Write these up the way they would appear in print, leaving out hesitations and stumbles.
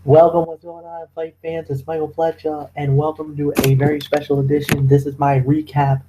Welcome, what's going on, fight fans? It's Michael Flecha, and welcome to a very special edition. This is my recap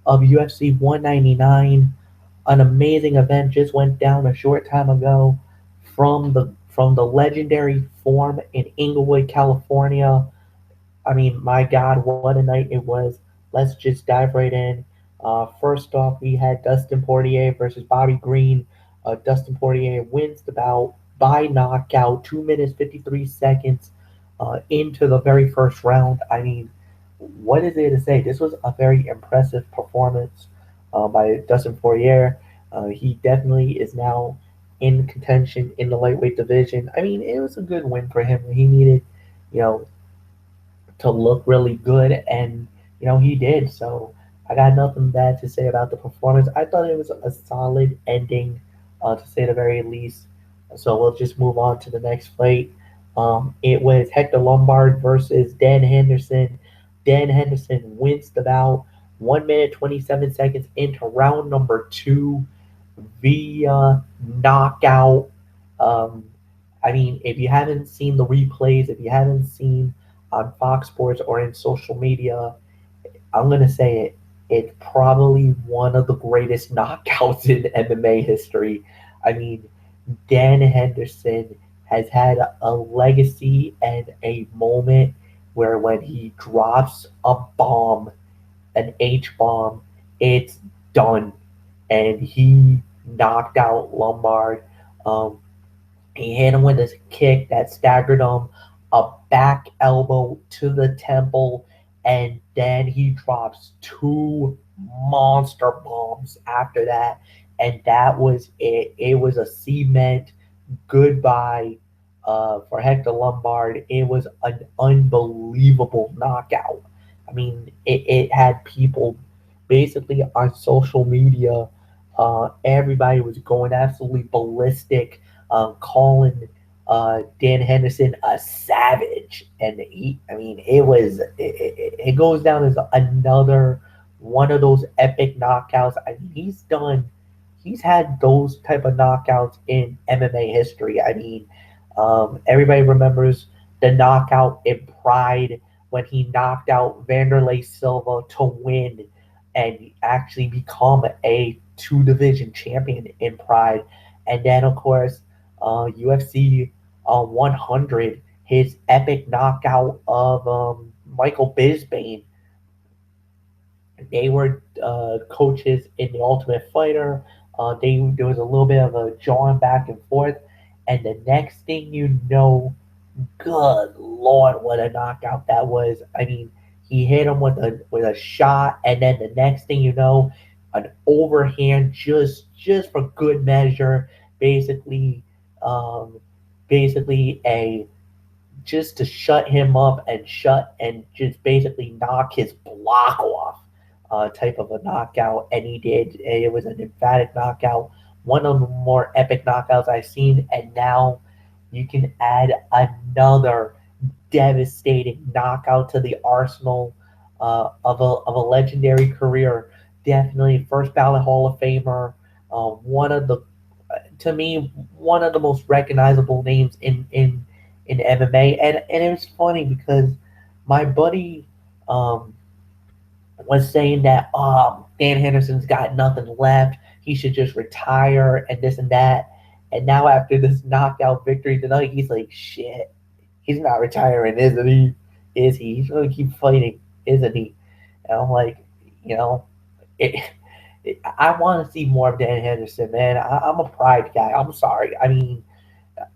of UFC 199. An amazing event just went down a short time ago from the legendary Forum in Inglewood, California. I mean, my God, what a night it was. Let's just dive right in. First off, we had Dustin Poirier versus Bobby Green. Dustin Poirier wins the bout by knockout, 2 minutes 53 seconds into the very first round. I mean, what is there to say? This was a very impressive performance by Dustin Poirier. He definitely is now in contention in the lightweight division. I mean, it was a good win for him. He needed, you know, to look really good, and he did. So I got nothing bad to say about the performance. I thought it was a solid ending, to say the very least. So we'll just move on to the next fight. It was Hector Lombard versus Dan Henderson. Dan Henderson wins the bout 1 minute 27 seconds into round number two via knockout. Um, I mean, if you haven't seen the replays, if you haven't seen on Fox Sports or in social media, I'm gonna say it. It's probably one of the greatest knockouts in MMA history. I mean, Dan Henderson has had a legacy and a moment where when he drops a bomb, an H bomb, it's done. And he knocked out Lombard. Um, he hit him with a kick that staggered him, a back elbow to the temple, and then he drops two monster bombs after that. And that was it. It was a cement goodbye for Hector Lombard. It was an unbelievable knockout. I mean, it had people basically on social media. Everybody was going absolutely ballistic, calling Dan Henderson a savage, and I mean, it goes down as another one of those epic knockouts. I mean, he's had those type of knockouts in MMA history. I mean, everybody remembers the knockout in Pride when he knocked out Vanderlei Silva to win and actually become a two division champion in Pride. And then, of course, UFC 100, his epic knockout of Michael Bisping. They were coaches in the Ultimate Fighter. There was a little bit of a jawing back and forth, and the next thing you know, good lord, what a knockout that was! I mean, he hit him with a shot, and then the next thing you know, an overhand just for good measure, basically, um, basically a just to shut him up and shut and just basically knock his block off, type of a knockout, and he did. It was an emphatic knockout, one of the more epic knockouts I've seen, and now you can add another devastating knockout to the arsenal of a legendary career. Definitely first ballot Hall of Famer, one of the to me one of the most recognizable names in MMA. And it was funny because my buddy was saying that Dan Henderson's got nothing left. He should just retire and this and that. And now after this knockout victory tonight, he's like, shit, he's not retiring, isn't he? Is he? He's going to keep fighting, isn't he? And I'm like, you know, it, I want to see more of Dan Henderson, man. I'm a Pride guy. I'm sorry. I mean,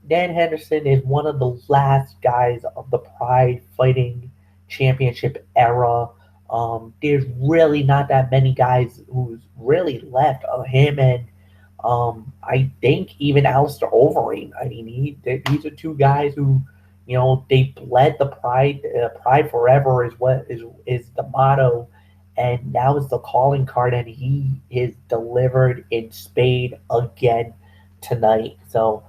Dan Henderson is one of the last guys of the Pride Fighting Championship era. There's really not that many guys who's really left of him, and I think even Alistair Overeem. I mean, these are two guys who, they bled the Pride. Pride forever is what is the motto, and now it's the calling card, and he is delivered in spade again tonight. So,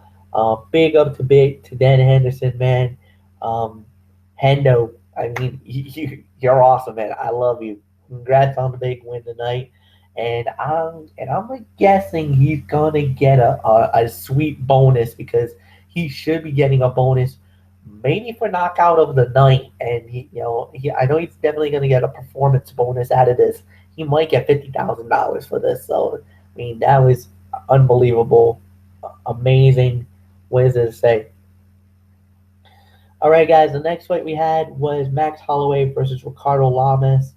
big up to Dan Henderson, man. Hendo, I mean, you're awesome, man. I love you. Congrats on the big win tonight. And I'm like guessing he's gonna get a sweet bonus because he should be getting a bonus maybe for knockout of the night. And I know he's definitely going to get a performance bonus out of this. He might get $50,000 for this. So I mean, that was unbelievable, amazing. What does it say? All right, guys. The next fight we had was Max Holloway versus Ricardo Lamas.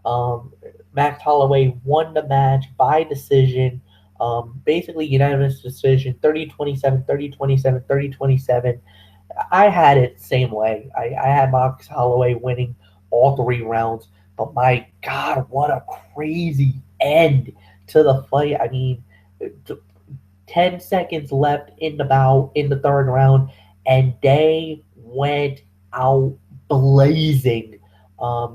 Um, Max Holloway won the match by decision. Basically, unanimous decision 30-27, 30-27, 30-27. I had it the same way. I had Max Holloway winning all three rounds. But my God, what a crazy end to the fight. I mean, 10 seconds left in the bout in the third round, and they went out blazing. I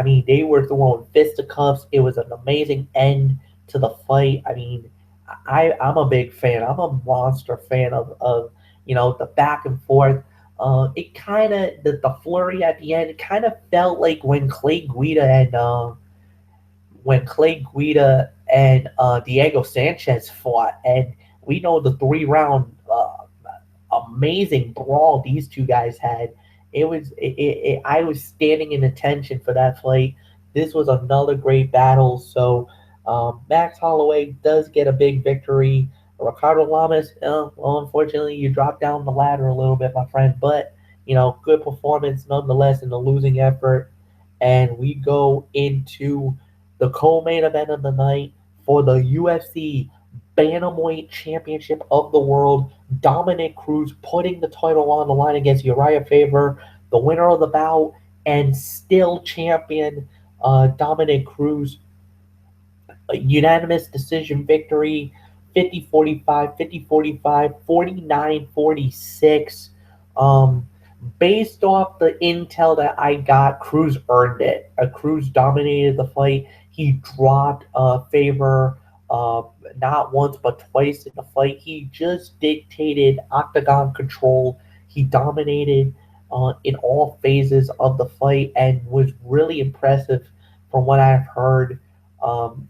mean, they were throwing fisticuffs. It was an amazing end to the fight. I mean, I'm a big fan. I'm a monster fan of the back and forth. It kind of the flurry at the end. It kind of felt like when Clay Guida and Diego Sanchez fought, and we know the 3 round amazing brawl these two guys had. I was standing in attention for that fight. This was another great battle. So Max Holloway does get a big victory. Ricardo Lamas, well, unfortunately, you dropped down the ladder a little bit, my friend. But good performance nonetheless in the losing effort. And we go into the co-main event of the night for the UFC Bantamweight Championship of the World. Dominic Cruz putting the title on the line against Uriah Faber, the winner of the bout, and still champion Dominic Cruz. A unanimous decision victory, 50-45, 50-45, 49-46. Based off the intel that I got, Cruz earned it. Cruz dominated the fight. He dropped Faber not once but twice in the fight. He just dictated octagon control. He dominated in all phases of the fight and was really impressive from what I've heard.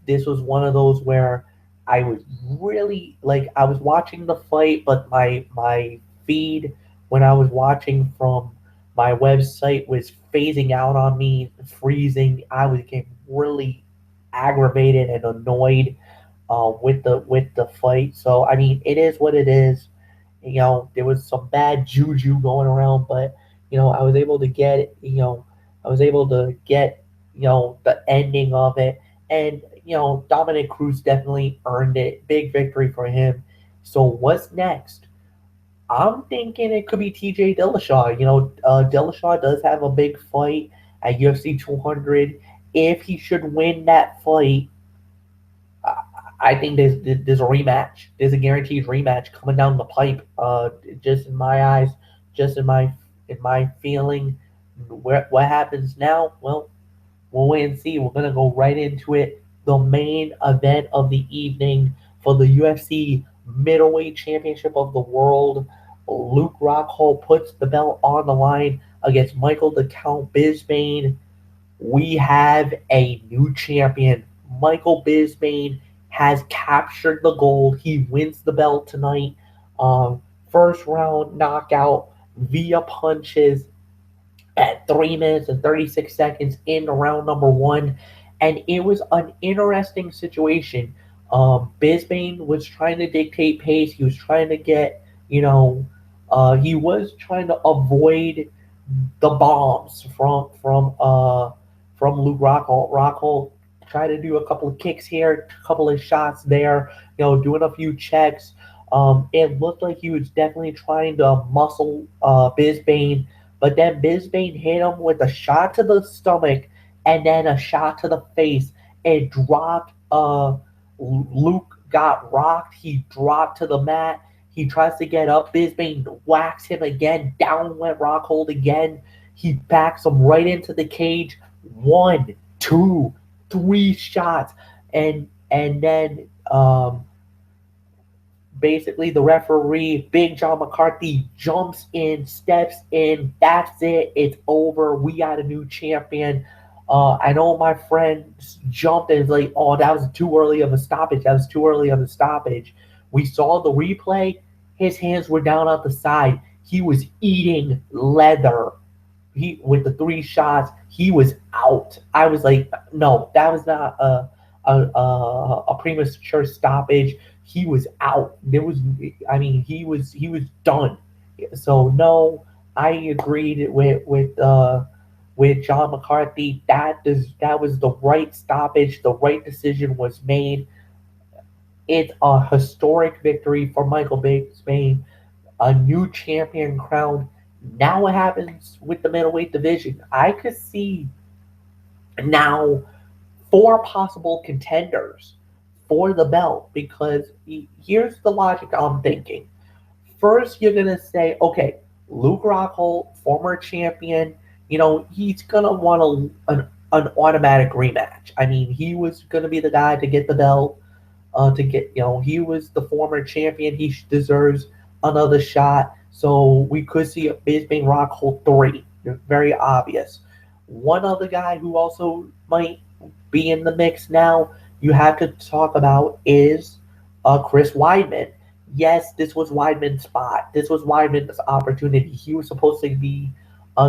This was one of those where I was really like I was watching the fight, but my feed when I was watching from my website was phasing out on me, freezing. I was getting really aggravated and annoyed with the fight. So I mean, it is what it is. There was some bad juju going around, but I was able to get it. I was able to get the ending of it, and Dominic Cruz definitely earned it. Big victory for him. So what's next? I'm thinking it could be TJ Dillashaw. Dillashaw does have a big fight at UFC 200. If he should win that fight, I think there's a rematch. There's a guaranteed rematch coming down the pipe. Just in my eyes, just in my feeling, what happens now? Well, we'll wait and see. We're gonna go right into it. The main event of the evening for the UFC Middleweight Championship of the World. Luke Rockhold puts the belt on the line against Michael the Count Bisping. We have a new champion. Michael Bisping has captured the gold. He wins the belt tonight. First round knockout via punches at 3 minutes and 36 seconds in round number one. And it was an interesting situation. Bisping was trying to dictate pace. He was trying to get, he was trying to avoid the bombs from Luke Rockhold. Rockhold tried to do a couple of kicks here, a couple of shots there, doing a few checks. It looked like he was definitely trying to muscle Bisping, but then Bisping hit him with a shot to the stomach and then a shot to the face. It dropped. Luke got rocked. He dropped to the mat. He tries to get up. Bisping whacks him again. Down went Rockhold again. He backs him right into the cage. 1, 2, 3 shots, and then basically the referee, Big John McCarthy, jumps in, steps in. That's it. It's over. We got a new champion. I know my friends jumped and was like, oh, that was too early of a stoppage. That was too early of a stoppage. We saw the replay. His hands were down at the side. he was eating leather. He with the 3 shots, he was out. I was like, no, that was not a premature stoppage. He was out. There was, I mean, he was done. So no, I agreed with John McCarthy. That was the right stoppage. The right decision was made. It's a historic victory for Michael Bisping, a new champion crowned. Now what happens with the middleweight division? I could see now 4 possible contenders for the belt because here's the logic I'm thinking. First, you're gonna say, okay, Luke Rockhold, former champion, he's gonna want an automatic rematch. I mean, he was gonna be the guy to get the belt to get, he was the former champion. He deserves another shot. So we could see a Bisping Rockhold 3. Very obvious. One other guy who also might be in the mix now you have to talk about is Chris Weidman. Yes, this was Weidman's spot. This was Weidman's opportunity. He was supposed to be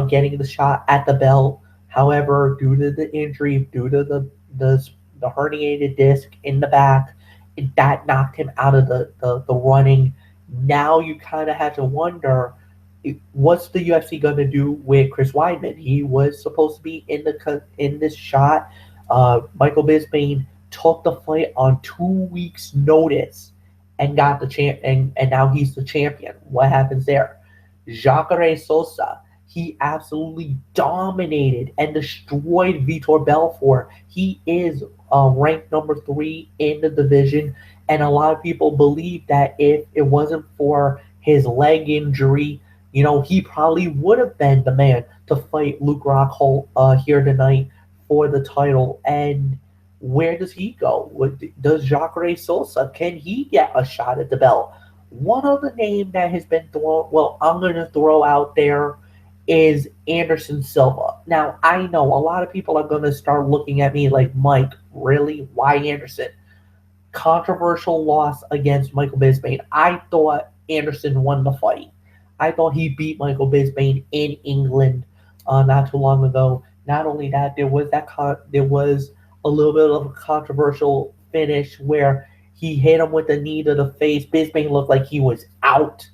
getting the shot at the belt. However, due to the injury, due to the herniated disc in the back, that knocked him out of the running. Now you kind of have to wonder what's the UFC going to do with Chris Weidman? He was supposed to be in this shot. Michael Bisping took the fight on 2 weeks' notice and got the champ, and now he's the champion. What happens there? Jacare Souza, he absolutely dominated and destroyed Vitor Belfort. He is ranked number 3 in the division, and a lot of people believe that if it wasn't for his leg injury, he probably would have been the man to fight Luke Rockhold here tonight for the title. And where does he go? Does Jacare Souza, can he get a shot at the belt? One other name that has been thrown, well, I'm going to throw out there is Anderson Silva. Now, I know a lot of people are going to start looking at me like, Mike, really? Why Anderson? Controversial loss against Michael Bisping. I thought Anderson won the fight. I thought he beat Michael Bisping in England not too long ago. Not only that, there was a little bit of a controversial finish where he hit him with the knee to the face. Bisping looked like he was out.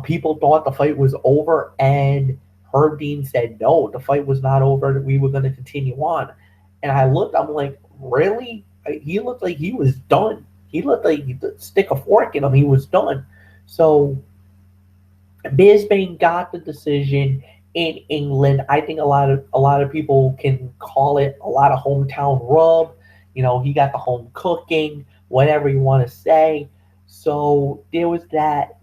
People thought the fight was over, and Herb Dean said, no, the fight was not over. We were going to continue on. And I looked, I'm like, really? He looked like he was done. He looked like he could stick a fork in him. He was done. So Bisping got the decision in England. I think a lot of people can call it a lot of hometown rub. He got the home cooking, whatever you want to say. So there was that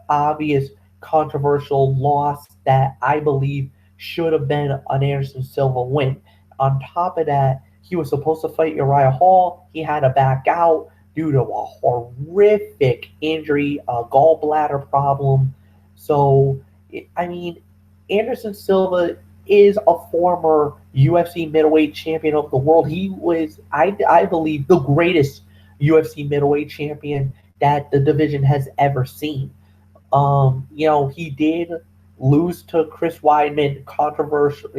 obvious controversial loss that I believe should have been an Anderson Silva win. On top of that, he was supposed to fight Uriah Hall. He had to back out due to a horrific injury, a gallbladder problem. So, I mean, Anderson Silva is a former UFC middleweight champion of the world. He was, I believe, the greatest UFC middleweight champion that the division has ever seen. He did lose to Chris Weidman, controversial,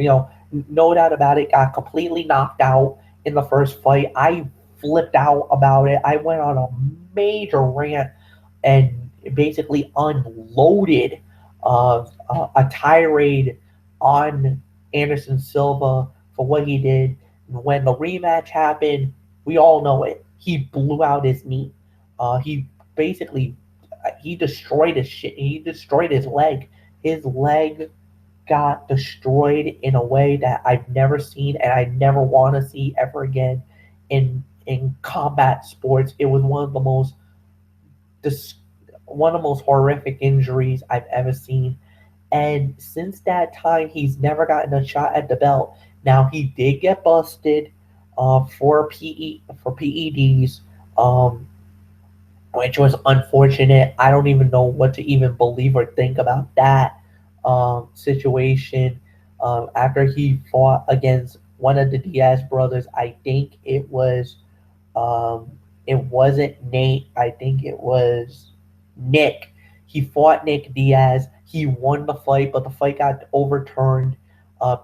no doubt about it, got completely knocked out in the first fight. I flipped out about it. I went on a major rant and basically unloaded a tirade on Anderson Silva for what he did. When the rematch happened, we all know it. He blew out his knee. He basically he destroyed his shit. He destroyed his leg. His leg got destroyed in a way that I've never seen and I never want to see ever again in combat sports. It was one of the most horrific injuries I've ever seen. And since that time, he's never gotten a shot at the belt. Now he did get busted for PEDs, which was unfortunate. I don't even know what to even believe or think about that situation. After he fought against one of the Diaz brothers, I think it wasn't Nate. I think it was Nick. He fought Nick Diaz. He won the fight, but the fight got overturned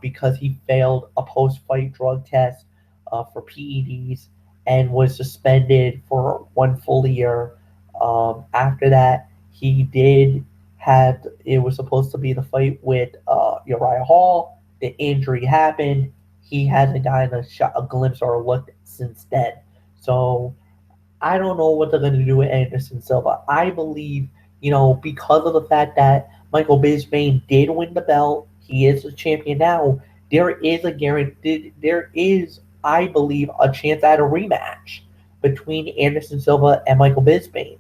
because he failed a post-fight drug test for PEDs and was suspended for 1 full year. After that, he did have it was supposed to be the fight with Uriah Hall. The injury happened. He hasn't gotten a glimpse or a look since then. So I don't know what they're going to do with Anderson Silva. I believe, because of the fact that Michael Bisping did win the belt, he is the champion now. There is a guarantee. There is, I believe, a chance at a rematch between Anderson Silva and Michael Bisping.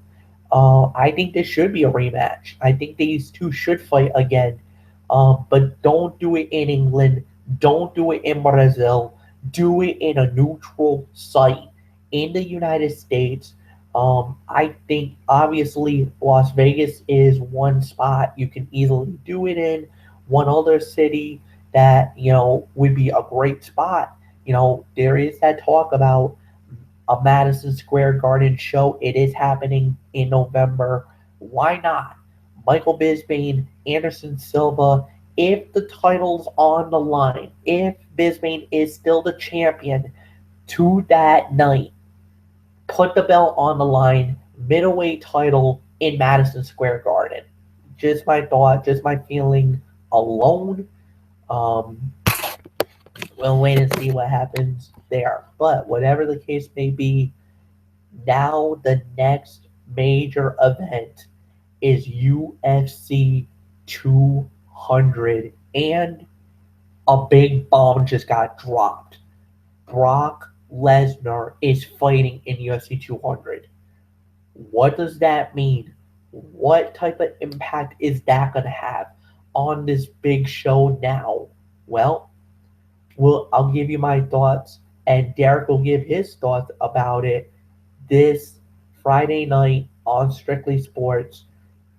I think this should be a rematch. I think these two should fight again. But don't do it in England. Don't do it in Brazil. Do it in a neutral site in the United States. I think obviously Las Vegas is one spot you can easily do it in. One other city that would be a great spot. There is that talk about a Madison Square Garden show. It is happening in November. Why not? Michael Bisping, Anderson Silva. If the title's on the line, if Bisping is still the champion to that night, put the belt on the line, middleweight title in Madison Square Garden. Just my thought, just my feeling alone. Um, we'll wait and see what happens there. But whatever the case may be, now the next major event is UFC 200. And a big bomb just got dropped. Brock Lesnar is fighting in UFC 200. What does that mean? What type of impact is that going to have on this big show now? Well, I'll give you my thoughts, and Derek will give his thoughts about it this Friday night on Strictly Sports.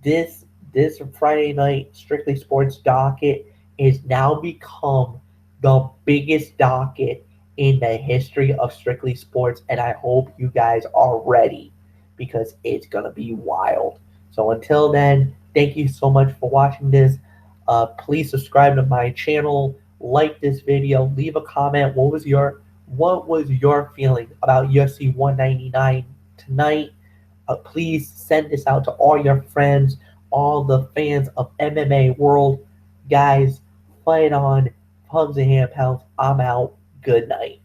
This Friday night Strictly Sports docket is now become the biggest docket in the history of Strictly Sports, and I hope you guys are ready because it's gonna be wild. So until then, thank you so much for watching this. Please subscribe to my channel, like this video, leave a comment. What was your feeling about UFC 199 tonight? Please send this out to all your friends, all the fans of MMA world. Guys, fight on. Hugs and hand pounds. I'm out. Good night.